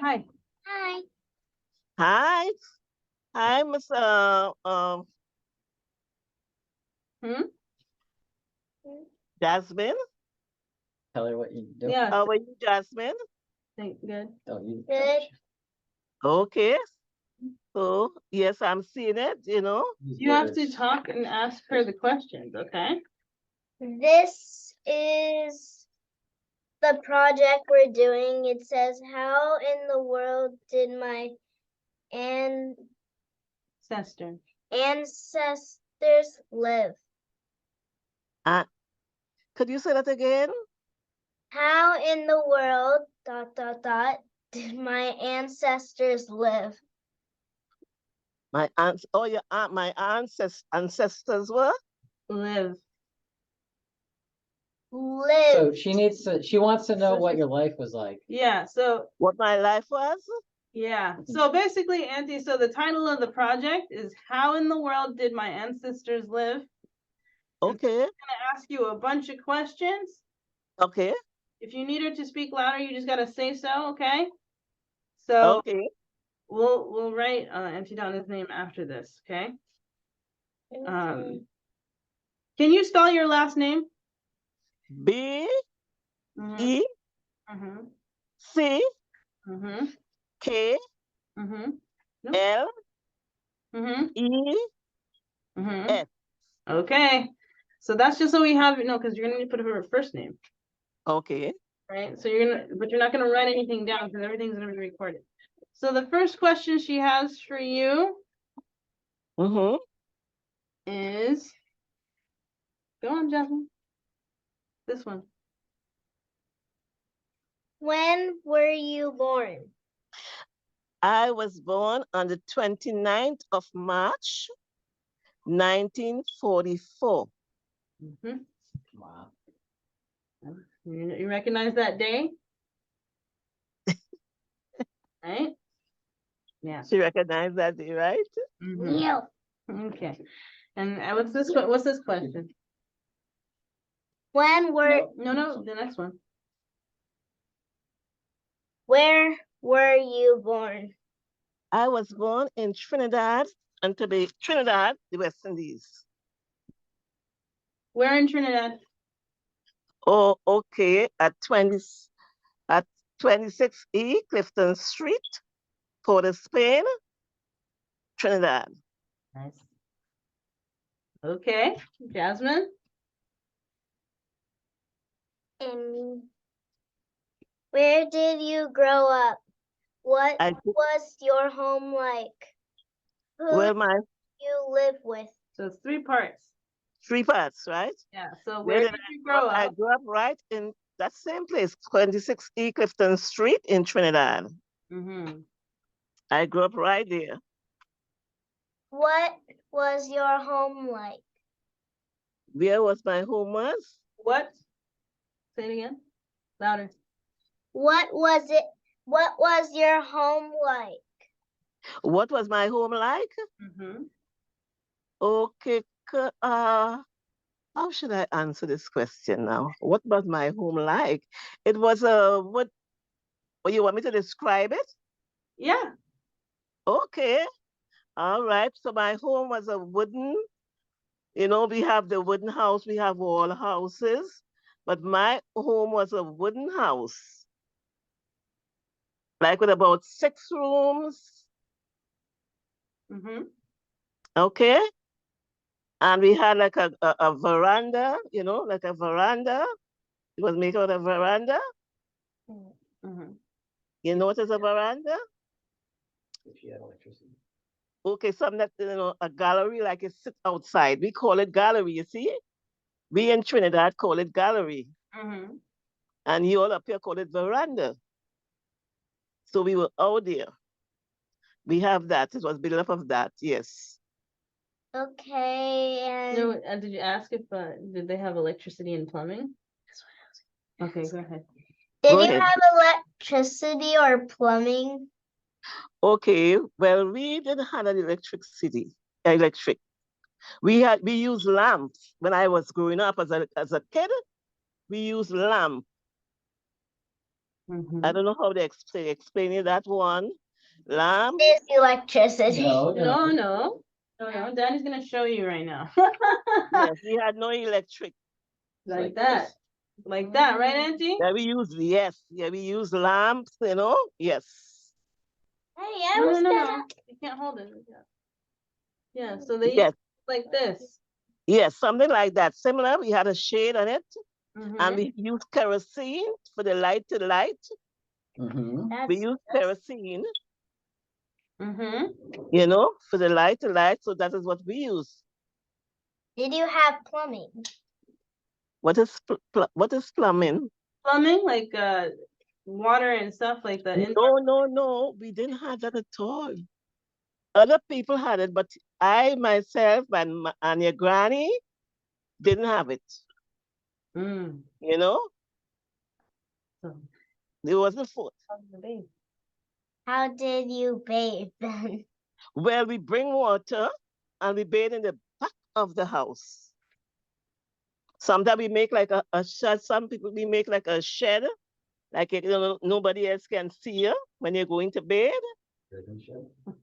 Hi. Hi. Hi. Hi, Miss Hmm? Jasmine. Tell her what you do. Yeah. How are you, Jasmine? Good. Oh, you. Good. Okay. So, yes, I'm seeing it, Use You have to words. talk and ask her the questions, okay? This is the project we're doing. It says, how in the world did my Sister. ancestors live? Uh, could you say that again? How in the world, ... did my ancestors live? My aunts, oh, your aunt, my ancestors were? Live. Live. So she wants to know what your life was like. Yeah, so What my life was? yeah. So basically, Auntie, so the title of the project is How in the World Did My Ancestors Live? Okay. I'm gonna ask you a bunch of questions. Okay. If you need her to speak louder, you just gotta say so, okay? So Okay. we'll write Auntie Donna's name after this, okay? Can you spell your last name? B Mm-hmm. E Mm-hmm. C Mm-hmm. K Mm-hmm. L Mm-hmm. E Mm-hmm. S. Okay. So that's just so we have, because you're gonna need to put her first name, Okay. right? So but you're not gonna write anything down because everything's gonna be recorded. So the first question she has for you Mm-hmm. is, go on, Jasmine. This one. When were you born? I was born on the 29th of March, 1944. Mm-hmm. Wow. You recognize that day? Right? Yeah. She recognized that day, right? Mm-hmm. Yeah. Okay. And what's this question? When were No, the next one. Where were you born? I was born in Trinidad and Trinidad, the West Indies. Where in Trinidad? Oh, okay. At 26E Clifton Street, Port of Spain, Trinidad. Nice. Okay. Jasmine? Where did you grow up? What I was your home like? Who well, did my you live with? So it's 3 parts. 3 parts, right? Yeah. So Where where did did I you grow up? grow I up? grew up right in that same place, 26E Clifton Street in Trinidad. Mm-hmm. I grew up right there. What was your home like? Where was my home was? What? Say it again. Louder. What was it? What was your home like? What was my home like? Mm-hmm. Okay, how should I answer this question now? What was my home like? It was what? Oh, you want me to describe it? Yeah. Okay, all right. So my home was a wooden. We have the wooden house. We have all houses, but my home was a wooden house, like with about 6 rooms. Mm-hmm. Okay, and we had like a veranda. Like a veranda. It was made out of veranda. Mm-hmm. You know what is a veranda? If you had electricity. Okay, something that, a gallery, like it sits outside. We call it gallery, you see? We in Trinidad call it gallery. Mm-hmm. And you all up here call it veranda. So we were out there. We have that. It was built up of that, yes. Okay, and No, did you ask if did they have electricity and plumbing? Okay, go ahead. did Go you ahead. have electricity or plumbing? Okay, well, we didn't have an electric. We used lamps when I was growing up as a kid. We used lamp. I don't know how they explain it, that one. Lamp. Is electricity. No, No. Daddy's gonna show you right now. Yes, we had no electric. Like this. that. Like that, right, Auntie? Yeah, we use lamps, yes. Hey, I No, was no. gonna. You can't hold it. Yeah, so they Yes, used like this. yes, something like that. Similar, we had a shade on it, and Mhm. we used kerosene for the light to light. Mm-hmm. We That's, used kerosene, Mhm. for the light to light, so that is what we use. did you have plumbing? What is plumbing? Plumbing, like water and stuff like the indoor. No, we didn't have that at all. Other people had it, but I myself and your granny didn't have it. Mm. You know, So, it wasn't for. How did you bathe then? Well, we bring water and we bathe in the back of the house. Sometimes we make like a shed. Some people we make like a shed, like nobody else can see you when you're going to bed.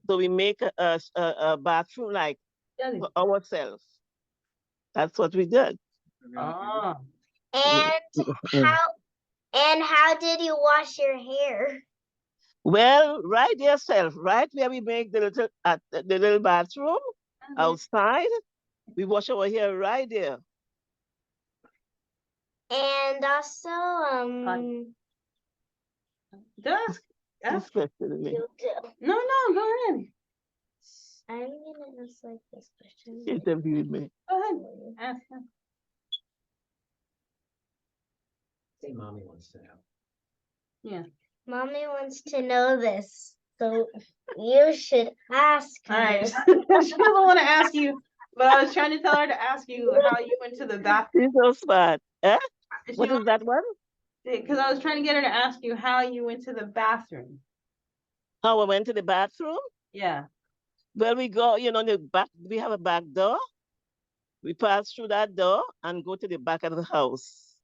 So we make a bathroom like Daddy. for ourselves. That's what we did. Oh. And how did you wash your hair? Well, right yourself, right where we make the little bathroom outside. We wash our hair right there. And also, Just ask. Especially. you do. No, go ahead. I'm gonna ask like this question. Interviewed me. Go ahead. Ask. I think mommy wants to know. Yeah. Mommy wants to know this, so you should ask her. All right. She doesn't want to ask you, but I was trying to tell her to ask you how you went to the bathroom. She's so smart. Eh? What is that one? Because I was trying to get her to ask you how you went to the bathroom. How I went to the bathroom? Yeah. Well, we go, the back, we have a back door. We pass through that door and go to the back of the house.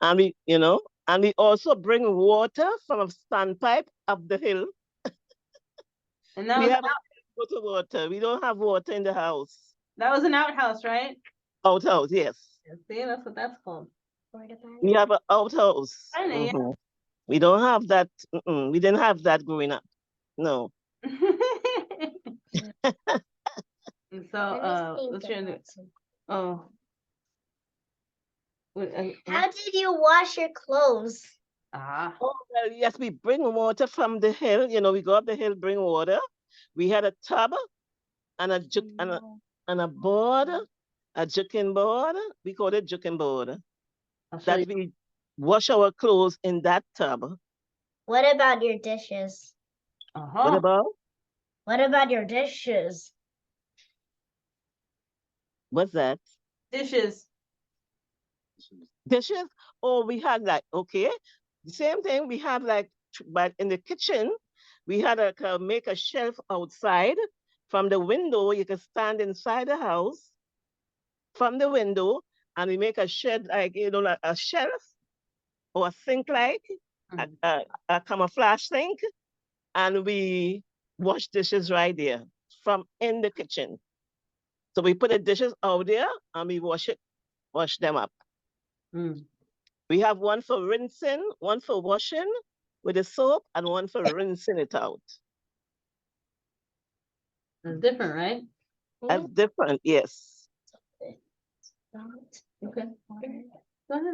And we also bring water from a standpipe up the hill. And that We was have go to water. We don't have water in the house. an outhouse, right? Outhouse, yes. See, that's what that's called. We have an outhouse. I know, yeah. Mhm. We don't have that. We didn't have that growing up. No. And so, what's your oh. How did you wash your clothes? Ah. Oh, well, yes, we bring water from the hill. We go up the hill, bring water. We had a tub and a juk and a board, a juking board. We call it juking board. I'll show That you. we wash our clothes in that tub. What about your dishes? What about? What about your dishes? What's that? Dishes. Dishes? Oh, we had like, okay. The same thing we have like, but in the kitchen, we had to make a shelf outside from the window. You can stand inside the house from the window and we make a shed like, like a shelf or a sink like, a camouflage sink. And we wash dishes right there from in the kitchen. So we put the dishes out there and we wash them up. Mm. We have one for rinsing, one for washing with the soap, and one for rinsing it out. It's different, right? That's different, yes. Okay. Go ahead.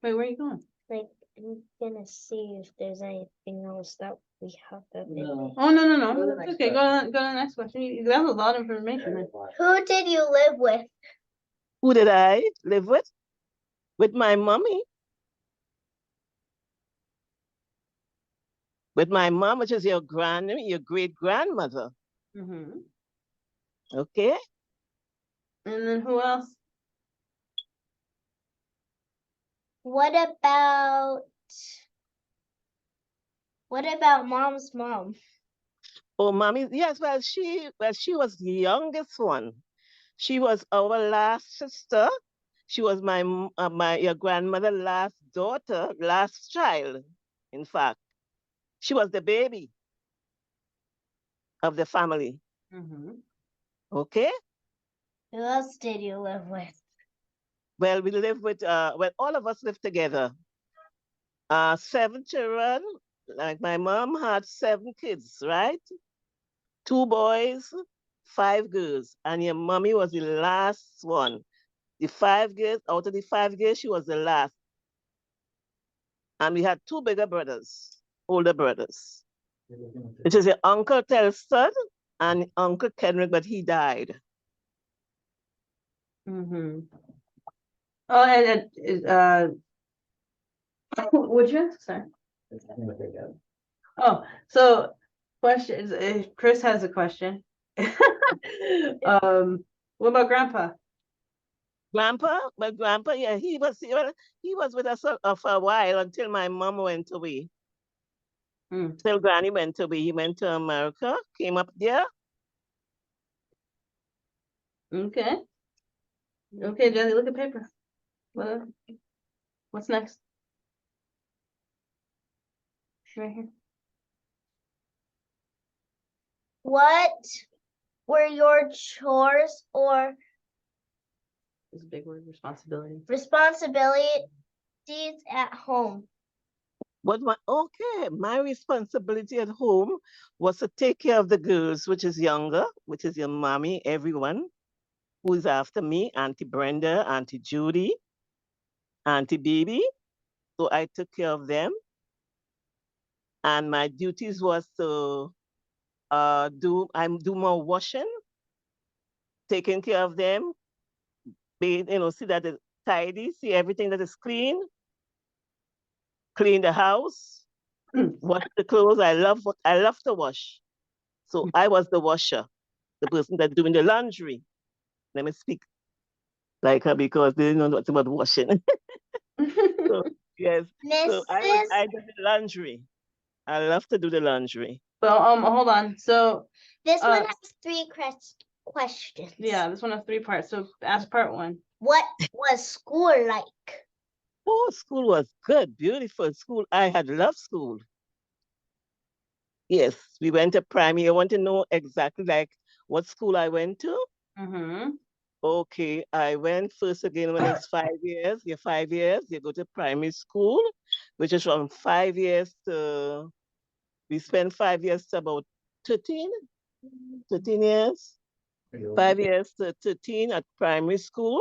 Wait, where are you going? Like, I'm gonna see if there's anything else that we have that. No. Oh, no. Go to the It's next okay. question. Go to the next question. That's a lot of information. Who did you live with? Who did I live with? With my mommy. With my mom, which is your great grandmother. Mm-hmm. Okay. And then who else? What about mom's mom? Oh, mommy, yes, well, she was the youngest one. She was our last sister. She was your grandmother' last daughter, last child. In fact, she was the baby of the family. Okay. Who else did you live with? Well, we live with well, all of us live together. 7 children. Like my mom had 7 kids, right? 2 boys, 5 girls, and your mommy was the last one. The 5 girls, out of the 5 girls, she was the last. And we had 2 bigger brothers, older brothers, which is your Uncle Telston and Uncle Kenrick, but he died. Oh, and would you? Sorry. Oh, so questions. Chris has a question. What about Grandpa? My grandpa, yeah, he was with us for a while until my mom went away. Till Granny went away. He went to America, came up there. Okay. Okay, Jenny, look at paper. What's next? Right here. What were your chores or This is a big word, responsibility. responsibilities at home? My responsibility at home was to take care of the girls, which is younger, which is your mommy, everyone who is after me, Auntie Brenda, Auntie Judy, Auntie Baby. So I took care of them. And my duties was to do more washing, taking care of them, see that it's tidy, see everything that is clean, clean the house, wash the clothes. I love to wash. So I was the washer, the person that's doing the laundry. Let me speak like her because they didn't know what's about washing. So yes. So I did the laundry. I love to do the laundry. Well, hold on. So this one has 3 questions. Yeah, this one has 3 parts. So ask part 1. What was school like? Oh, school was good, beautiful school. I had loved school. Yes, we went to primary. I want to know exactly like what school I went to. Okay, I went first again when it's 5 years. You're 5 years, you go to primary school, which is from 5 years to, we spent 5 years to about 13 years. 5 years to 13 at primary school.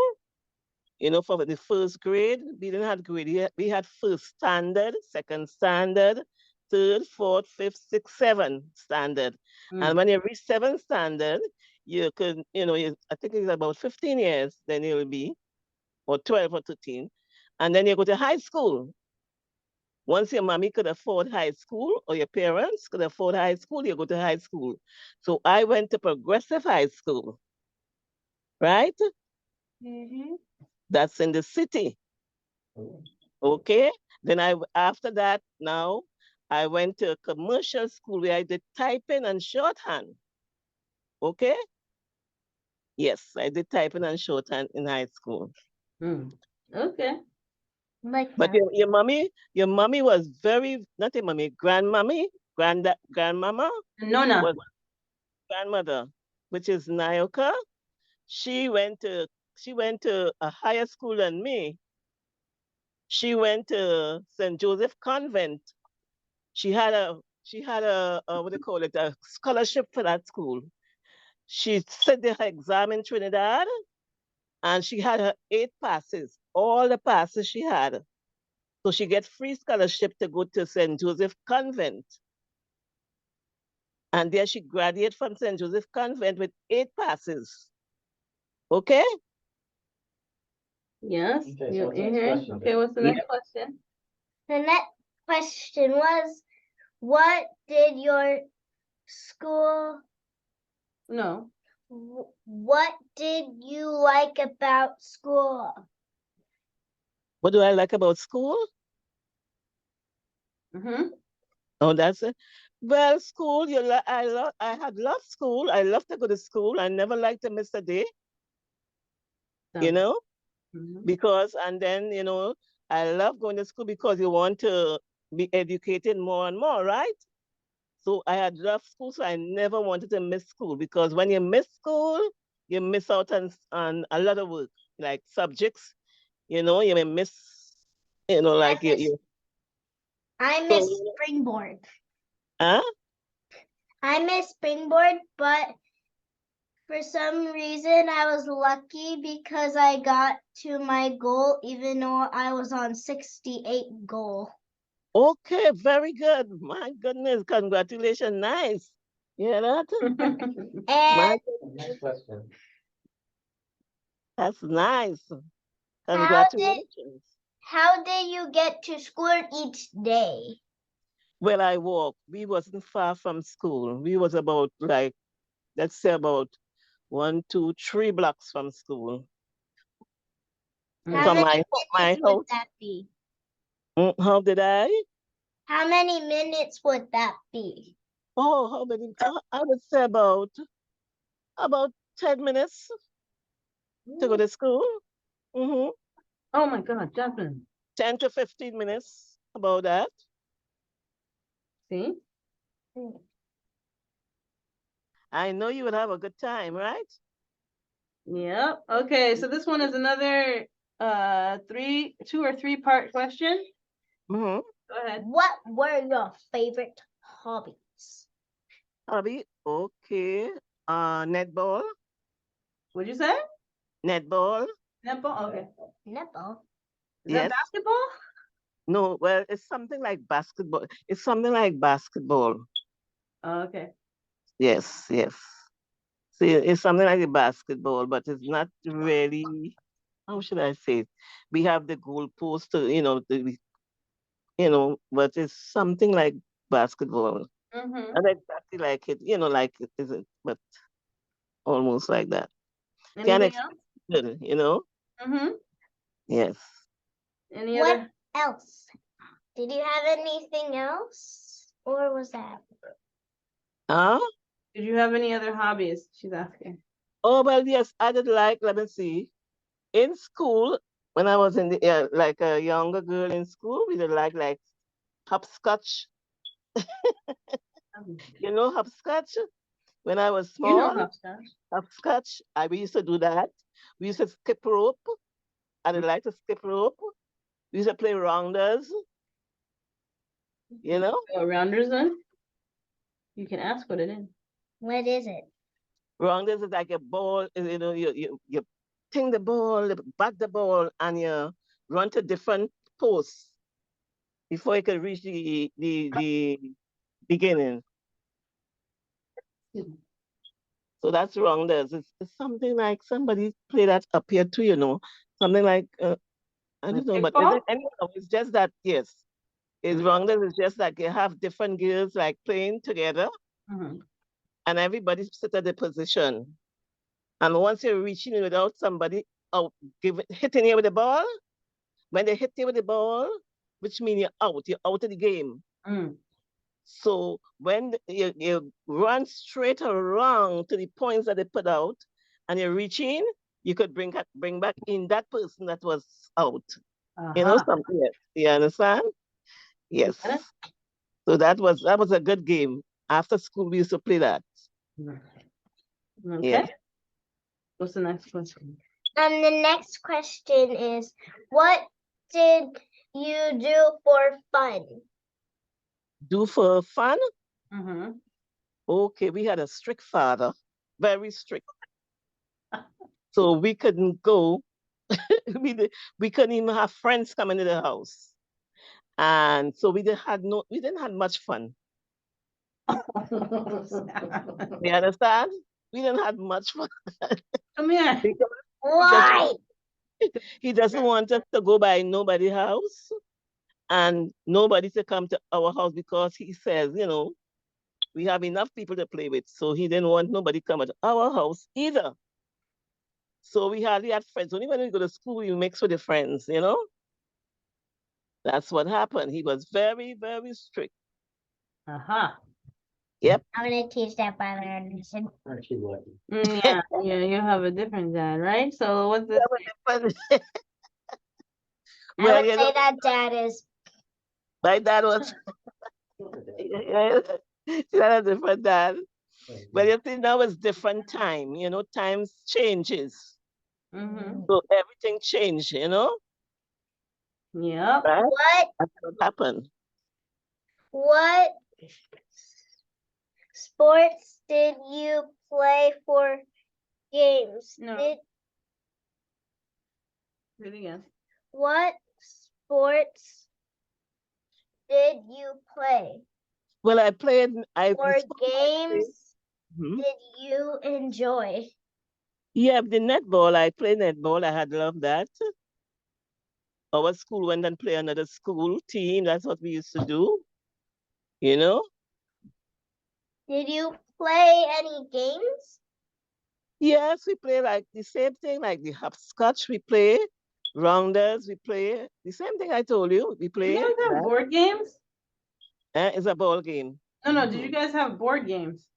For the first grade, we didn't have grade yet. We had first standard, second standard, third, fourth, fifth, sixth, seventh standard. And when you reach 7th standard, you could, I think it's about 15 years, then you'll be, or 12 or 13. And then you go to high school. Once your mommy could afford high school, or your parents could afford high school, you go to high school. So I went to progressive high school, right? That's in the city. Okay. Then after that, now I went to a commercial school where I did typing and shorthand. Okay. Yes, I did typing and shorthand in high school. Okay. But your mommy was very, not your mommy, grandmama. Nona. Was grandmother, which is Nayoka. She went to a higher school than me. She went to St. Joseph Convent. She had a what do you call it, a scholarship for that school. She set her exam in Trinidad and she had her 8 passes, all the passes she had. So she get free scholarship to go to St. Joseph Convent. And there she graduated from St. Joseph Convent with 8 passes. Okay? Yes. Okay, You so what's the next hear? question? Okay, what's the next question? The next question was, what did your school, No. what did you like about school? What do I like about school? Oh, that's it. Well, school, I had loved school. I love to go to school. I never liked to miss a day. You know? Mhm. because, and then, you know, I love going to school because you want to be educated more and more, right? So I had loved school, so I never wanted to miss school because when you miss school, you miss out on a lot of work, like subjects, you know, you may miss, you know, like I so, miss springboard. huh? I miss springboard, but for some reason I was lucky because I got to my goal even though I was on 68 goal. Okay, very good. My goodness, congratulations, nice. Yeah, that, my, And Next question. that's nice. how did Congratulations. you get to school each day? Well, I walked. We wasn't far from school. We was about like, let's say about 1, 2, 3 blocks from school. How From many my minutes would house. that be? How did I? How many minutes would that be? Oh, how many? I would say about 10 minutes to go to school. Mm-hmm. Oh my God, Jasmine. 10 to 15 minutes. About that. See? I know you would have a good time, right? Yep. Okay, so this one is another 2 or 3 part question. Mm-hmm. Go ahead. What were your favorite hobbies? Hobby, okay. Netball. What'd you say? Netball. Netball? Okay. Netball. Is that Yes. basketball? No, well, it's something like basketball. It's something like basketball. Oh, okay. Yes, yes. See, it's something like a basketball, but it's not really, how should I say it? We have the goalpost, but it's something like basketball. Mm-hmm. Not exactly like it, like it isn't, but almost like that. Can't Anything else? explain it. Mm-hmm. Yes. Any What other? else? Did you have anything else? Or was that? Huh? Did you have any other hobbies? She's asking. Oh, well, yes, I did like, let me see. In school, when I was like a younger girl in school, we did like hopscotch. You know hopscotch? When I was You know small, hopscotch. hopscotch, we used to do that. We used to skip rope. I did like to skip rope. We used to play rounders, you know? Oh, rounders then? You can ask what it is. What is it? Rounders is like a ball, you ting the ball, bat the ball, and you run to different posts before you can reach the beginning. So that's rounders. It's something like somebody play that up here too, something like I Like don't know, but kickball? anyhow, it's just that yes, it's rounders. It's just like you have different girls like playing together, Mm-hmm. and everybody sit at the position. And once you're reaching it without somebody out hitting you with the ball, when they hit you with the ball, which means you're out of the game. Mm. So when you run straight around to the points that they put out and you're reaching, you could bring back in that person that was out. Uh-huh. Something. Yes. You understand? Yes. Got it? So that was a good game. After school, we used to play that. Okay. Yeah. What's the next question? The next question is, what did you do for fun? Do for fun? Mm-hmm. Okay, we had a strict father, very strict. So we couldn't go. we couldn't even have friends coming to the house. And so we didn't have much fun. You understand? We didn't have much fun. Come here. Because Why? he doesn't want us to go by nobody's house and nobody to come to our house because he says, we have enough people to play with. So he didn't want nobody come to our house either. So we hardly had friends. Only when we go to school, we mix with the friends. That's what happened. He was very, very strict. Uh-huh. Yep. I'm gonna teach that by Anderson. Aren't you lucky? Yeah, you have a different dad, right? So what's this? I Well, would you say know, that dad is. my dad was she had a different dad. But you see, now it's different time. You know, times changes. Mm-hmm. So everything changed, you know? Yep. Right? What That's what happened. what sports did you play for games? No. Did Read it again. what sports did you play? Well, I played, Or the sport I played, games mhm. did you enjoy? Yeah, the netball, I played netball. I had loved that. Our school went and play another school team. That's what we used to do, you know? Did you play any games? Yes, we play like the same thing, like the hopscotch we play, rounders we play. The same thing I told you, we Did play you guys have that. board games? It's a ball game. No, did you guys have board games?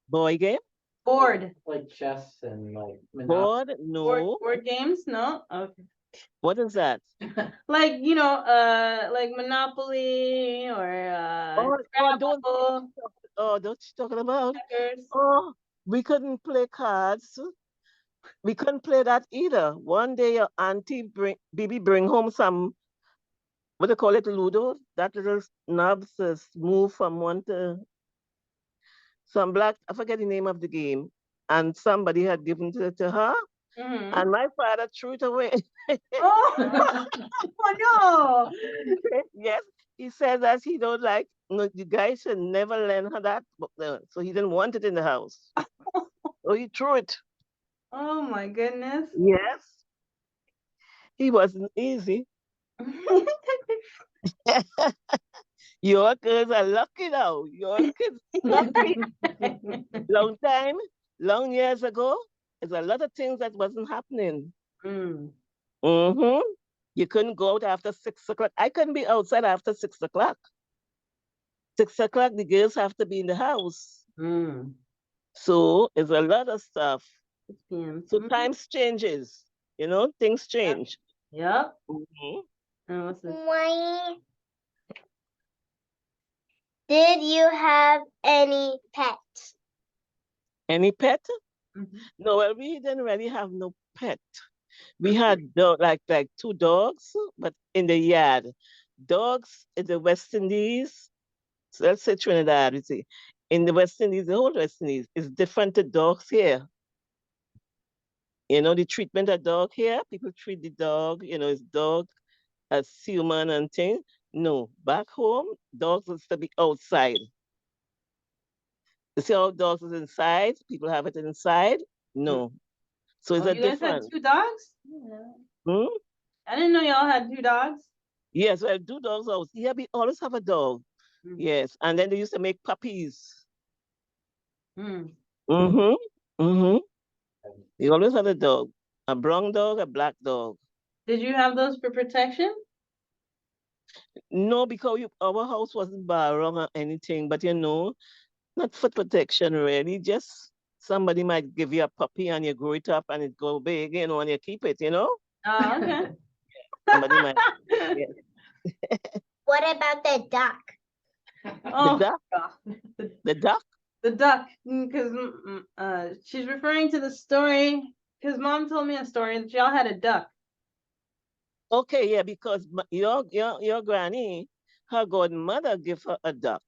Boy game? Board. Like chess and like Monopoly. Board? Board, No. board games? No? Okay. What is that? Like, like Monopoly or Don't Scrabble, don't you talking about? checkers. Oh, we couldn't play cards. We couldn't play that either. One day your auntie bring home some, what do you call it, Ludo? That little knobs move from one to some black, I forget the name of the game. And somebody had given it to her, Mm-hmm. and my father threw it away. Oh, oh Yes, he said that he don't like, no, the guy should never lend her that book. So he didn't want it in the house. So he threw it. no. Oh my goodness. Yes, he wasn't easy. Your kids are lucky now. Your kids lucky. Long time, long years ago, there's a lot of things that wasn't happening. Mm. Mm-hmm. You couldn't go out after 6 o'clock. I couldn't be outside after 6 o'clock. 6 o'clock, the girls have to be in the house. Mm. So it's a lot of stuff. 6 p.m. So Mhm. times changes, things change. Yep. Mhm. And what's this? Why did you have any pets? Any pet? Mhm. No, well, we didn't really have no pet. We had like two dogs, but in the yard. Dogs in the West Indies, so let's say Trinidad, you see. In the West Indies, the whole West Indies is different to dogs here. The treatment of dog here, people treat the dog, it's dog as human and thing. No, back home, dogs used to be outside. You see how dogs is inside, people have it inside? No. So it's Oh, a you guys had different. 2 dogs? Hmm? I didn't know y'all had 2 dogs. Yes, well, do dogs house. Yeah, we always have a dog. Mm. Yes. And then they used to make puppies. Mm. Mm-hmm. Mm-hmm. We always had a dog. A brown dog, a black dog. Did you have those for protection? No, because our house wasn't barong or anything, but not for protection really. Just somebody might give you a puppy and you grow it up and it go big, and you keep it. Oh, okay. Somebody might, yeah. What about the duck? Oh, duck? God. The duck? The duck, because she's referring to the story. Because mom told me a story that y'all had a duck. Okay, yeah, because your granny, her godmother give her a duck.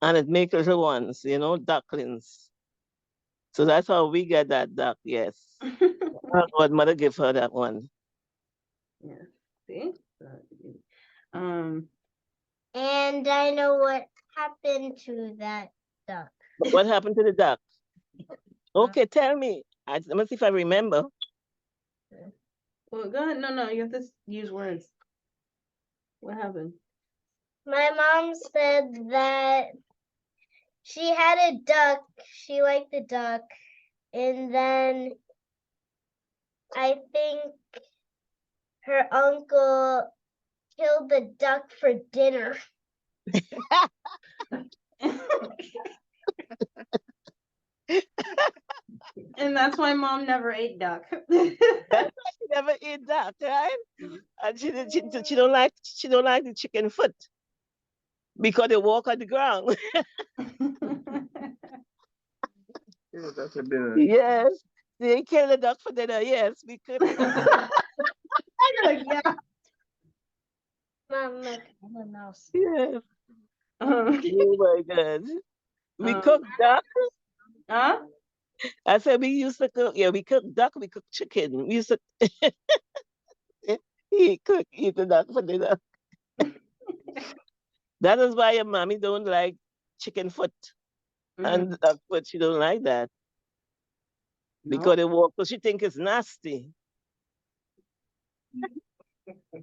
And it make little ones, ducklings. So that's how we get that duck, yes. Her godmother give her that one. Yeah. See? Um. And I know what happened to that duck. What happened to the duck? Okay, tell me. Let me see if I remember. Well, go ahead. No, you have to use words. What happened? My mom said that she had a duck. She liked the duck. And then I think her uncle killed the duck for dinner. And that's why mom never ate duck. That's why she never eat duck, right? And she don't like the chicken foot because they walk on the ground. Yeah, that's a dinner. Yes, they kill the duck for dinner. Yes, we could. Yeah. Mom, look, I'm a mouse. Yes. Um, Oh my God. We Um, cook duck. huh? I said we used to cook. Yeah, we cook duck. We cook chicken. We used to eat the duck for dinner. That is why your mommy don't like chicken foot, Mhm. and duck foot. She don't like that because No. they walk. So she think it's nasty.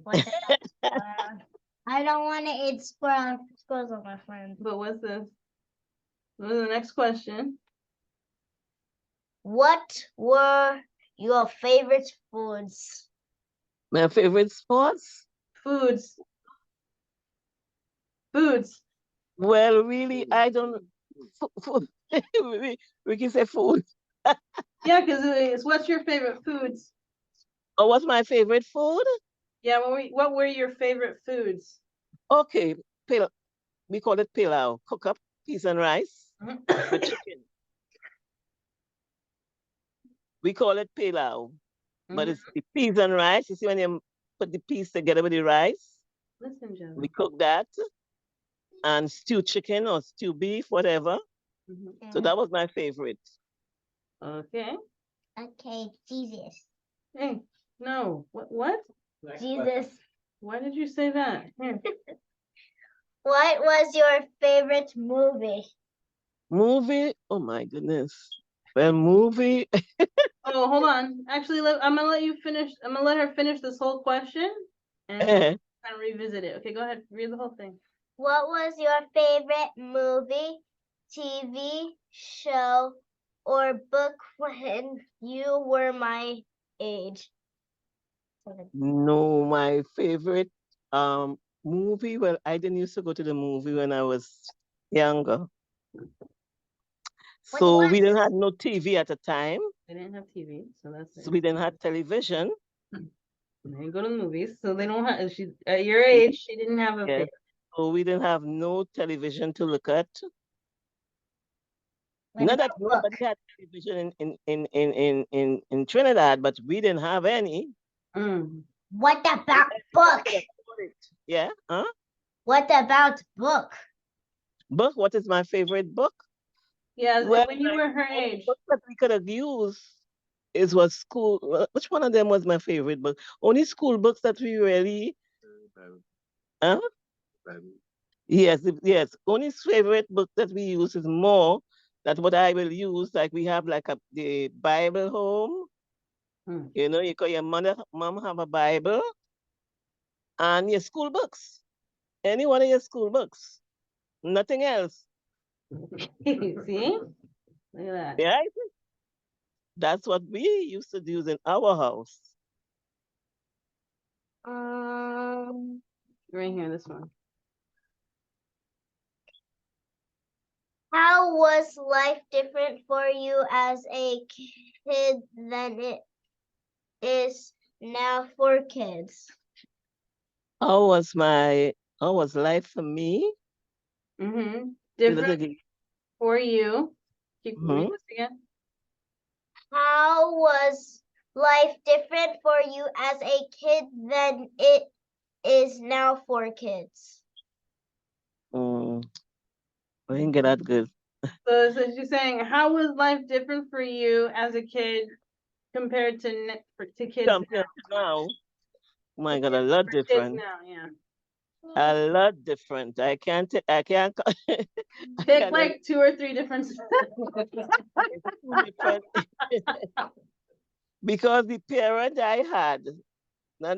What the I don't want to eat squirrels with my friends. But what's this? What is the next question? What were your favorite foods? My favorite sports? Foods. Foods. Well, really, I don't. Food. We can say food. Yeah, because it's what's your favorite foods? Oh, what's my favorite food? Yeah, what were your favorite foods? Okay, we call it pilau. Cook up peas and rice with chicken. We call it pilau, but Mhm. it's the peas and rice. You see when you put the peas together with the rice, Listen, Joe. we cook that and stew chicken or stew beef, whatever. Mhm. So that was my favorite. Okay. Okay, Jesus. Hey, no. What? Next Jesus. Why did you say that? Here. What was your favorite movie? Movie? Oh my goodness. Well, movie. Oh, hold on. Actually, I'm gonna let you finish. I'm gonna let her finish this whole question and kind of revisit it. Okay, go ahead. Read the whole thing. What was your favorite movie, TV show, or book when you were my age? No, my favorite movie. Well, I didn't used to go to the movie when I was younger. What So we was? didn't have no TV at the time. They didn't have TV, so that's So it. we didn't have television. They didn't go to the movies, so they don't have. She at your age, she didn't have a Yes. favorite. So we didn't have no television to look at. What Not about that book? nobody had television in Trinidad, but we didn't have any. Mm. What about book? Could afford it. Yeah. Huh? What about book? Book. What is my favorite book? Yeah, Well, when you were her all the age. books that we could have used is was school. Which one of them was my favorite book? Only school books that we really. Huh? Yes, yes. Only favorite book that we use is more that what I will use. Like we have like the Bible home. Hmm. You know, you call your mom have a Bible and your school books. Any one of your school books. Nothing else. See? Look at that. Yeah. That's what we used to use in our house. Right here, this one. How was life different for you as a kid than it is now for kids? How was life for me? Mm-hmm. Say that Different again. for you. Keep read Mhm. this again. How was life different for you as a kid than it is now for kids? Mm, I didn't get that good. So she's saying, how was life different for you as a kid compared to kids Champion now. Oh my God, a kids, lot for kids different. now? Yeah. A lot different. I can't, I Pick cannot. like 2 or 3 differences. It's too different. Because the parent I had, not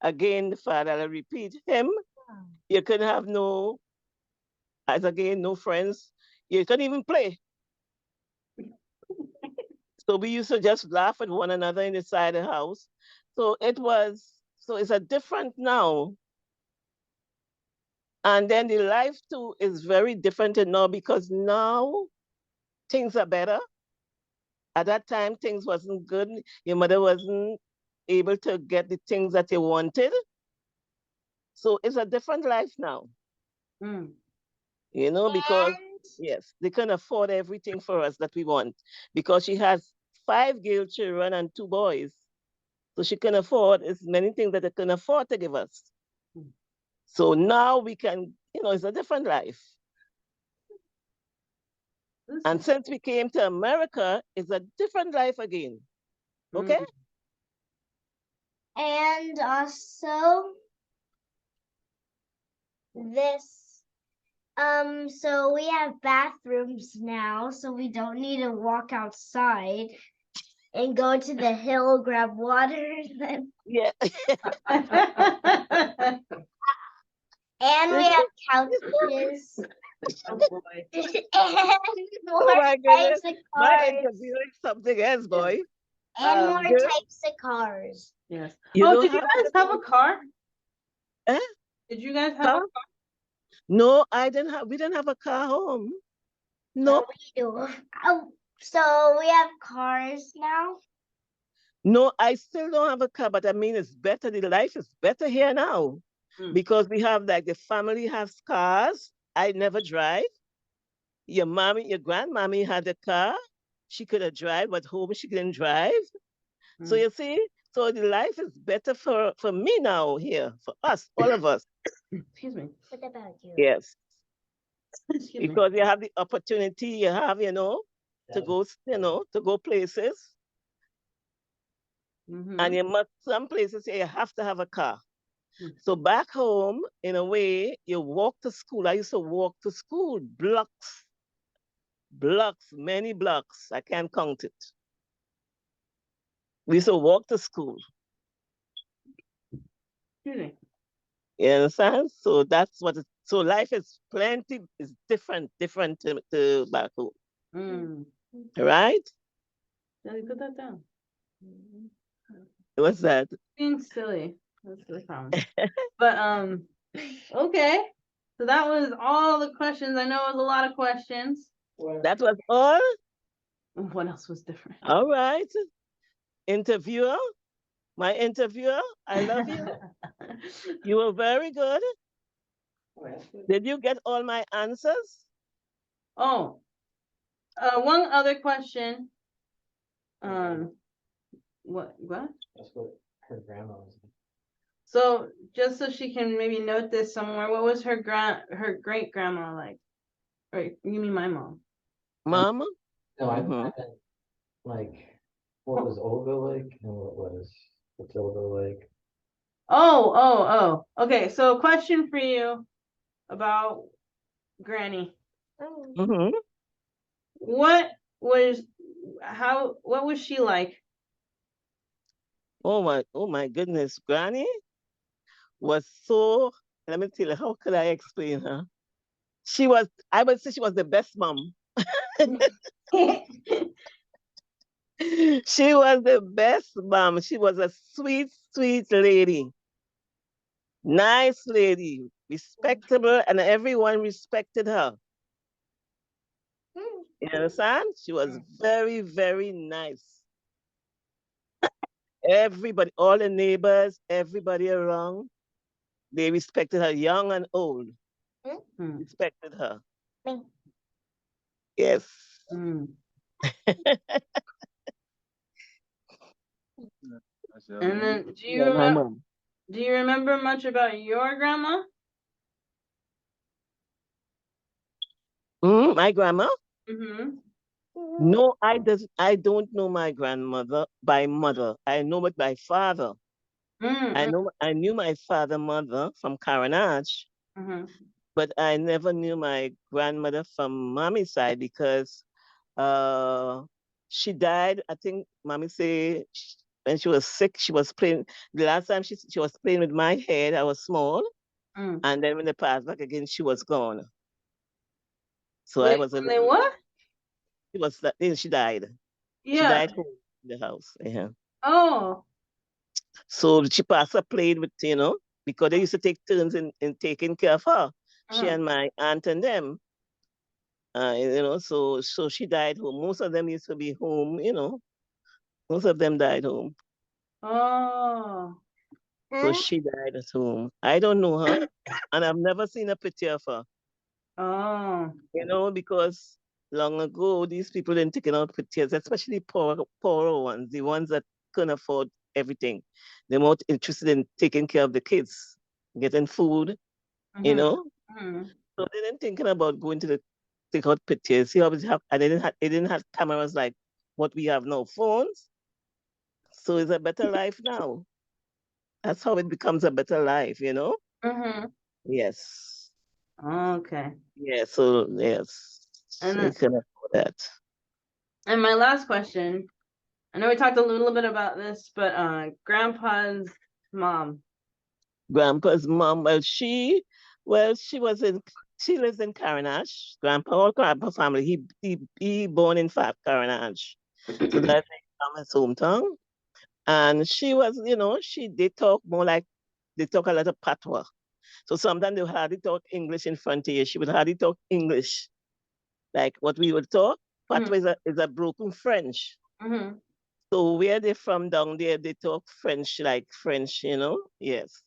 again, the father, I repeat him, you couldn't have no friends. You couldn't even play. So we used to just laugh at one another inside the house. So it's a different now. And then the life too is very different now because now things are better. At that time, things wasn't good. Your mother wasn't. able to get the things that they wanted. So it's a different life now, Mm. you know, because And yes, they can afford everything for us that we want because she has 5 girl children and 2 boys. So she can afford as many things that they can afford to give us. Mm. So now we can, it's a different life. This And is- since we came to America, it's a different life again. Okay? Mm. and also this so we have bathrooms now, so we don't need to walk outside and go to the hill, grab water, and Yeah. we have couches Oh boy. and more Oh my types goodness. of My cars. interview is something else, boy. And more Girl, types of cars. Yes. you Oh, don't did you guys have a car? Eh? Did you guys have Huh? a car? No, we didn't have a car home. No, We do. Oh, so we have cars now. no, I still don't have a car, but I mean it's better. The life is better here now. Mm. Because we have like the family has cars. I never drive. Your grandmommy had a car. She could have drive, but home she didn't drive. So Mm. you see, so the life is better for me now here, for us, all of us. Excuse me. What about you? Yes. Excuse me. Because you have the opportunity, you have, to go, to go places. Mhm. And some places you have to have a car. Mm. So back home, in a way, you walk to school. I used to walk to school, blocks, many blocks. I can't count it. We used to walk to school. Excuse me. You understand? So that's so life is different to back home. Mm. Right? Daddy, put that down. What's that? Being silly. That's the problem. But okay. So that was all the questions. I know it was a lot of questions. That was all? What else was different? All right. Interviewer, my interviewer, I love you. You were very good. Did you get all my answers? Oh, one other question. What? That's what her grandma was. So just so she can maybe note this somewhere, what was her great grandma like? Or you mean my mom? Mama? No, I Mhm. meant like what was Olga like and what was Matilda like? Oh. Okay, so a question for you about Granny. Mhm. What was what was she like? Oh my goodness. Granny was so, let me tell you, how could I explain her? I would say she was the best mom. She was the best mom. She was a sweet, sweet lady. Nice lady, respectable, and everyone respected her. You understand? She was very, very nice. Everybody, all the neighbors, everybody around, they respected her, young and old, respected her. Me. Yes. Mm. So, And then Yeah, my mom. do you remember much about your grandma? My grandma? Mm-hmm. No, I don't know my grandmother by mother. I know it by father. Mm-hmm. I knew my father, mother from Caranage, Mm-hmm. but I never knew my grandmother from mommy's side because uh she died. I think mommy say when she was sick, she was playing. The last time she was playing with my head, I was small, Mm. and then when they passed back again, she was gone. So I Wait, was a when they little. what? She died. She Yeah. died home in the house. Yeah. Oh. So she passed her played with, because they used to take turns in taking care of her. She Uh-huh. and my aunt and them. So she died home. Most of them used to be home, most of them died home. Oh. So she died at home. I don't know her, and I've never seen a picture of her. Oh. You know, because long ago these people didn't take out pictures, especially poorer ones, the ones that couldn't afford everything. They're more interested in taking care of the kids, getting food, you know. Mhm. So they didn't thinking about going to the take out pictures. He always have, and they didn't have cameras like what we have now, phones. So it's a better life now. That's how it becomes a better life, you know. Mhm. Yes, Okay. yes. So yes, And you can afford that. and my last question, I know we talked a little bit about this, but grandpa's mom. Grandpa's mom, she lives in Carinash. All grandpa family, he born in fact Carinash. So that's his hometown. And she was, they talk more like, they talk a lot of patois. So sometimes they would hardly talk English in front of you. She would hardly talk English, like what we would talk. Mhm. Patois is a broken French. Mhm. So where they from down there, they talk French like French, yes.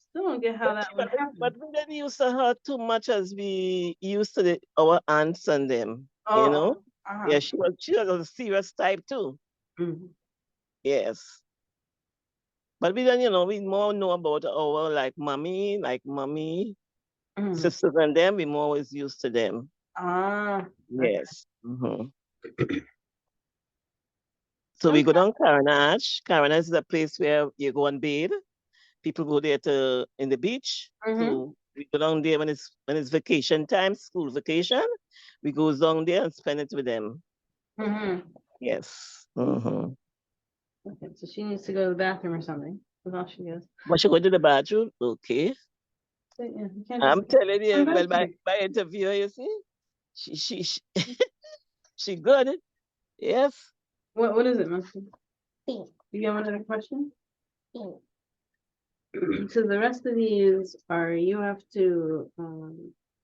Still don't get how that would But happen. we didn't used to her too much as we used to our aunts and them, you Oh. know. Uh-huh. Yeah, she was a serious type too. Mhm. Yes. But we don't, we more know about our like mommy, Mhm. sisters and them, we more always used to them. Ah. Okay. Yes. So we Okay. go down Caranash. Caranash is a place where you go and bathe. People go there to in the beach. Mhm. So we go down there when it's vacation time, school vacation. We go down there and spend it with them. Mhm. Yes. Okay. So she needs to go to the bathroom or something. That's all she goes. But she go to the bathroom. Okay. So, yeah, you can't just I'm telling you, well, invite you. by interviewer, you see, she she good. Yes. What is it, Monkey? Pink. You have another question? Pink. So the rest of these are you have to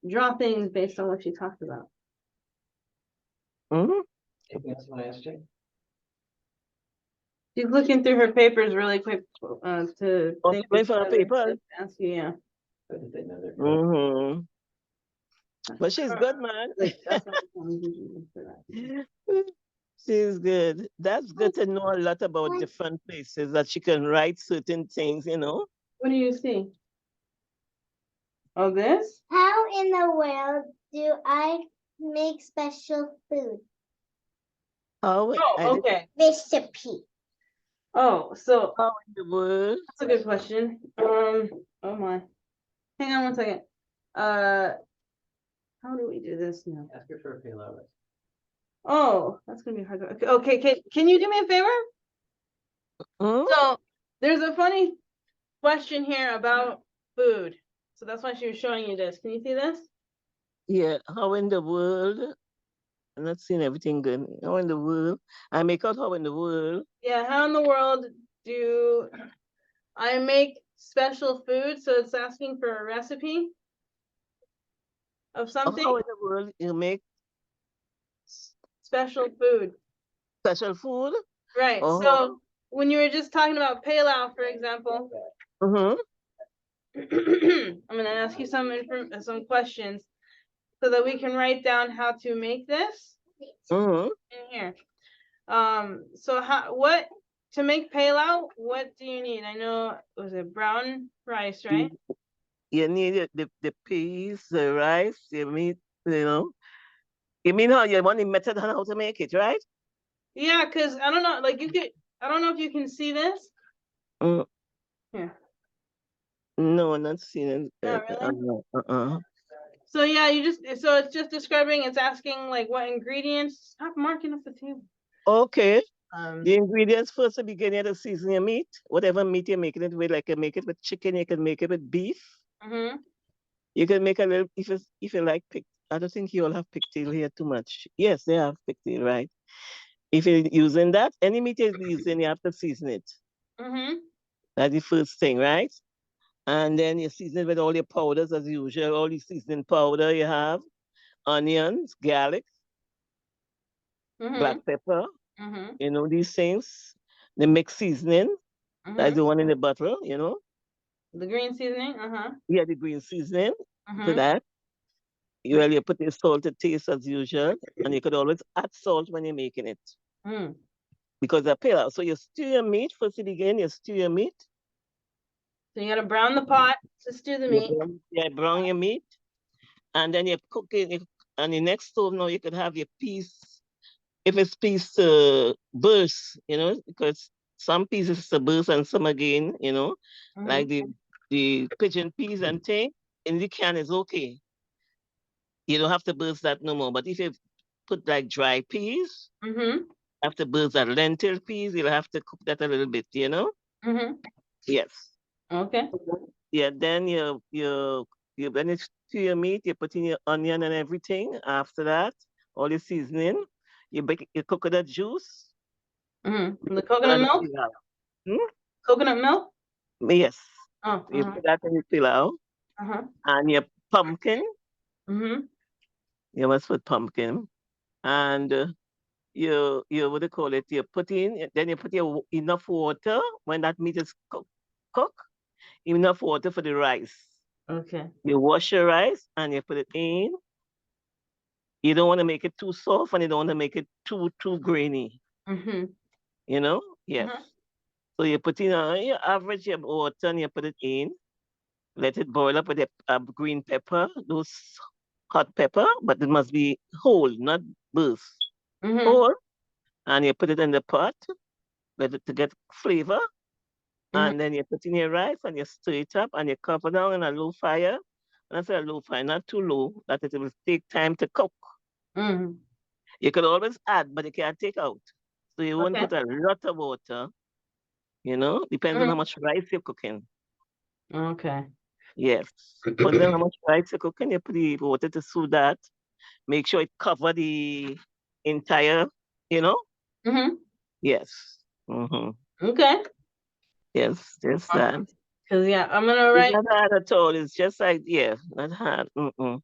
draw things based on what she talked about. Mm-hmm. Anything else you want to ask, Jay? She's looking through her papers really quick to Oh, think she going for the paper. to ask you, yeah. Or did they know they're good? Mm-hmm. But she's good, man. Like, that's what I'm using for that. She's good. That's good to know a lot about different places that she can write certain things. What do you see? Oh, this? How in the world do I make special food? How Oh, I did okay. Recipe. Oh, so how in the world? that's a good question. Oh my. Hang on one second. How do we do this now? Ask her for a payload. Oh, that's gonna be hard. Okay, can you do me a favor? Hmm? So there's a funny question here about food. So that's why she was showing you this. Can you see this? Yeah, how in the world? I'm not seeing everything good. How in the world? I make out how in the world. Yeah, how in the world do I make special food? So it's asking for a recipe of something. How in the world you make Special food. special food? Right. Oh, So when you were just talking about palau, for example, mm-hmm. I'm gonna ask you some questions so that we can write down how to make this Mm-hmm. in here. So what to make palau? What do you need? I know was it brown rice, right? You need the peas, the rice, you mean, you know. You mean how you want the method on how to make it, right? Yeah, cause I don't know, like I don't know if you can see this. Mm, Here. no, not seeing it. Not really. Uh-uh. So yeah, so it's just describing. It's asking like what ingredients. Stop marking up the table. Okay. Um. The ingredients first to begin you to season your meat. Whatever meat you're making it with, like you make it with chicken, you can make it with beef. Mhm. You can make a little if you like pig. I don't think you all have pigtail here too much. Yes, they have pigtail, right? If you're using that, any meat you're using, you have to season it. Mhm. That's the first thing, right? And then you season it with all your powders as usual, all the seasoning powder you have, onions, garlic, black Mhm. pepper, Mhm. these things. The mixed seasoning. That's Mhm. the one in the bottle, you know. The green seasoning. Yeah, the green seasoning to Mhm. that. You put the salt to taste as usual, and you could always add salt when you're making it Mm. because they're pale. So you stew your meat first again. You stew your meat. So you gotta brown the pot to stew the meat. Brown your meat, and then you cook it. On the next stove now, you could have your piece. If it's piece burst, you know, because some pieces to burst and some again, you know, like Mhm. the pigeon peas and thing in the can is okay. You don't have to burst that no more. But if you put like dry peas, Mhm. have to burst that lentil peas, you'll have to cook that a little bit, you know? Mhm. Yes. Okay. Yeah, then you when it's to your meat, you put in your onion and everything. After that, all the seasoning, you bake your coconut juice. Mhm. The And coconut then milk. pilau. Hmm? Coconut milk. Yes. Oh. You put that in the pilau. Uh-huh. And your pumpkin, Mhm. you must put pumpkin. And you what do you call it? You put in, then you put your enough water when that meat is cook, enough water for the rice. Okay. You wash your rice and you put it in. You don't want to make it too soft and you don't want to make it too grainy. Mhm. You know? Yes. Uh-huh. So you put in your average your water and you put it in. Let it boil up with a green pepper, those hot pepper, but it must be whole, not burst. Mhm. Whole. And you put it in the pot, let it to get flavor. Mhm. And then you put in your rice and you stir it up and you cover down on a low fire. And I say a low fire, not too low, that it will take time to cook. Mhm. You could always add, but you can't take out. So you won't Okay. put a lot of water, you know, depends on how Mhm. much rice you're cooking. Okay. Yes. Depends on how much rice you're cooking, you put the water to soothe that. Make sure it cover the entire, you know? Mhm. Yes. Mm-hmm. Okay. Yes, just that. Cause yeah, I'm gonna It's write. not hard at all. It's just like, yeah, not hard. Mm-mm.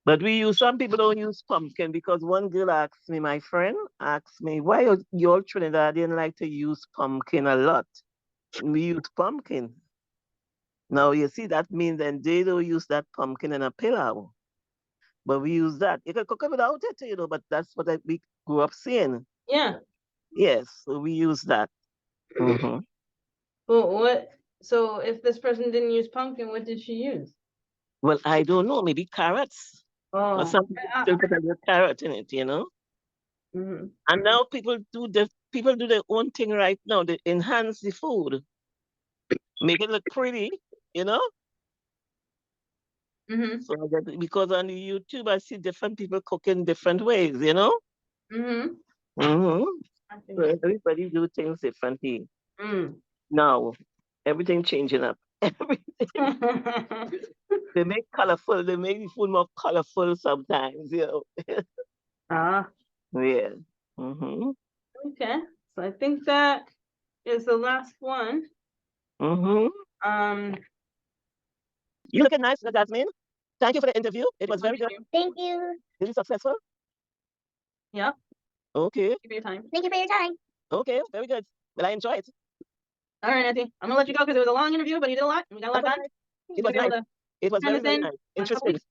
But we use, some people don't use pumpkin because one girl asked me, my friend asked me, why you all Trinidadian like to use pumpkin a lot? We use pumpkin. Now, you see, that means then they don't use that pumpkin in a pilau. But we use that. You can cook it without it, you know, but that's what we grew up seeing. Yeah. Yes, so we use that. Hmm. Well, what? So if this person didn't use pumpkin, what did she use? Well, I don't know, maybe carrots. Or Oh. some people still put a little carrot in it, you know? Mhm. And now people do their own thing right now. They enhance the food, make it look pretty, you know. Mhm. So because on the YouTube I see different people cooking different ways, you know. Mhm. Hmm. I So think. everybody do things differently. Mm. Now everything changing up. Everything they make colorful. They make the food more colorful sometimes, you know. Ah. Yeah. Mm-hmm. Okay. So I think that is the last one. Mm-hmm. Um. You looking nice, Jasmine. Thank you for the interview. It was very good. Thank you. Is it successful? Yeah. Okay. Give me your time. Thank you for your time. Okay. Very good. Well, I enjoy it. All right, Nancy. I'm gonna let you go because it was a long interview, but you did a lot. And we got a lot That's done. okay. It Should was be able nice. to It was turn very, this very in nice. on a couple Interesting. weeks.